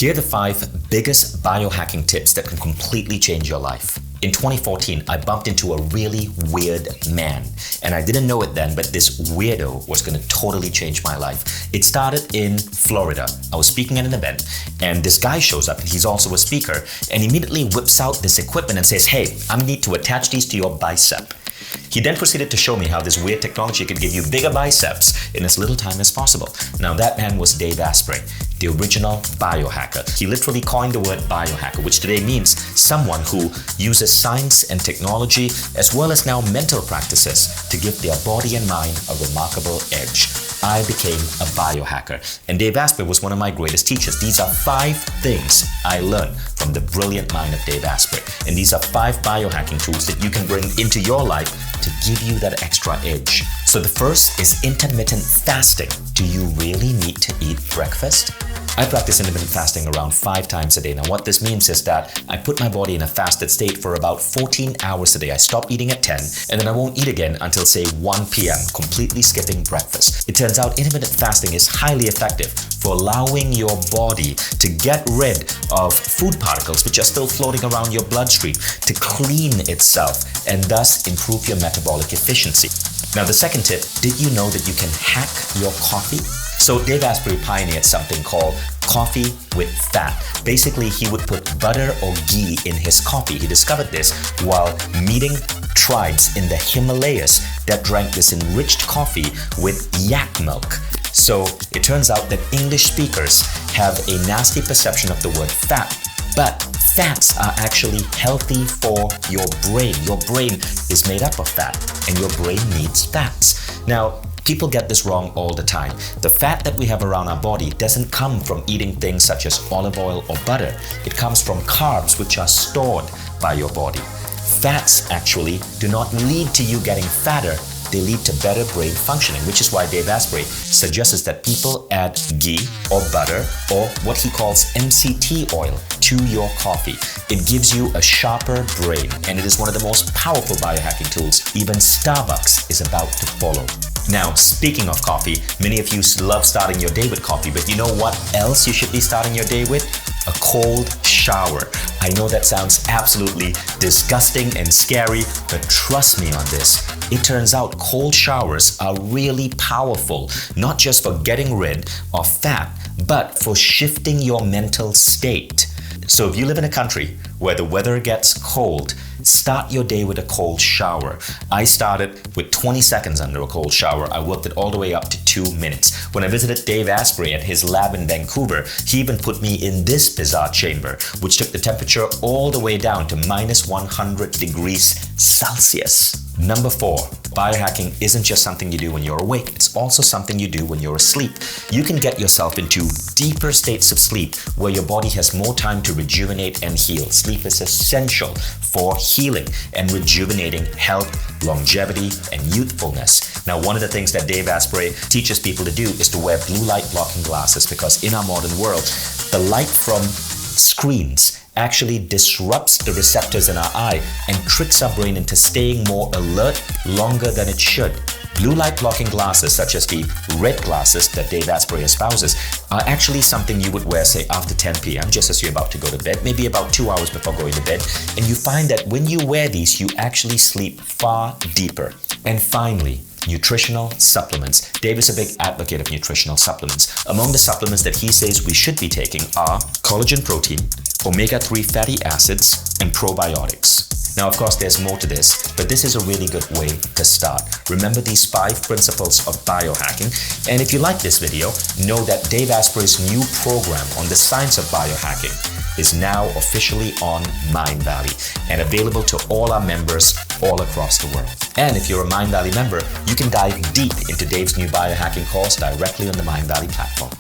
Here are the 5 biggest biohacking tips that can completely change your life. In 2014, I bumped into a really weird man, and I didn't know it then, but this weirdo was going to totally change my life. It started in Florida. I was speaking at an event, and this guy shows up, and he's also a speaker, and immediately whips out this equipment and says, "Hey, I need to attach these to your bicep." He then proceeded to show me how this weird technology could give you bigger biceps in as little time as possible. Now that man was Dave Asprey, the original biohacker. He literally coined the word biohacker, which today means someone who uses science and technology as well as now mental practices to give their body and mind a remarkable edge. I became a biohacker, and Dave Asprey was one of my greatest teachers. These are 5 things I learned from the brilliant mind of Dave Asprey, and these are 5 biohacking tools that you can bring into your life to give you that extra edge. So the first is intermittent fasting. Do you really need to eat breakfast? I practice intermittent fasting around 5 times a day. Now what this means is that I put my body in a fasted state for about 14 hours a day. I stop eating at 10 and then I won't eat again until say 1 p.m., completely skipping breakfast. It turns out intermittent fasting is highly effective for allowing your body to get rid of food particles which are still floating around your bloodstream, to clean itself and thus improve your metabolic efficiency. Now the second tip, did you know that you can hack your coffee? So Dave Asprey pioneered something called coffee with fat. Basically, he would put butter or ghee in his coffee. He discovered this while meeting tribes in the Himalayas that drank this enriched coffee with yak milk. So it turns out that English speakers have a nasty perception of the word fat, but fats are actually healthy for your brain. Your brain is made up of fat, and your brain needs fats. Now, people get this wrong all the time. The fat that we have around our body doesn't come from eating things such as olive oil or butter. It comes from carbs which are stored by your body. Fats actually do not lead to you getting fatter. They lead to better brain functioning, which is why Dave Asprey suggests that people add ghee or butter or what he calls MCT oil to your coffee. It gives you a sharper brain, and it is one of the most powerful biohacking tools. Even Starbucks is about to follow. Now, speaking of coffee, many of you love starting your day with coffee, but you know what else you should be starting your day with? A cold shower. I know that sounds absolutely disgusting and scary, but trust me on this. It turns out cold showers are really powerful, not just for getting rid of fat, but for shifting your mental state. So if you live in a country where the weather gets cold, start your day with a cold shower. I started with 20 seconds under a cold shower. I worked it all the way up to 2 minutes. When I visited Dave Asprey at his lab in Vancouver, he even put me in this bizarre chamber, which took the temperature all the way down to minus 100 degrees Celsius. Number 4, biohacking isn't just something you do when you're awake. It's also something you do when you're asleep. You can get yourself into deeper states of sleep where your body has more time to rejuvenate and heal. Sleep is essential for healing and rejuvenating health, longevity, and youthfulness. Now, one of the things that Dave Asprey teaches people to do is to wear blue light blocking glasses, because in our modern world, the light from screens actually disrupts the receptors in our eye and tricks our brain into staying more alert longer than it should. Blue light blocking glasses, such as the red glasses that Dave Asprey espouses, are actually something you would wear, say, after 10 p.m., just as you're about to go to bed, maybe about 2 hours before going to bed. And you find that when you wear these, you actually sleep far deeper. And finally, nutritional supplements. Dave is a big advocate of nutritional supplements. Among the supplements that he says we should be taking are collagen protein, omega-3 fatty acids, and probiotics. Now, of course, there's more to this, but this is a really good way to start. Remember these 5 principles of biohacking. And if you like this video, know that Dave Asprey's new program on the science of biohacking is now officially on Mindvalley and available to all our members all across the world. And if you're a Mindvalley member, you can dive deep into Dave's new biohacking course directly on the Mindvalley platform.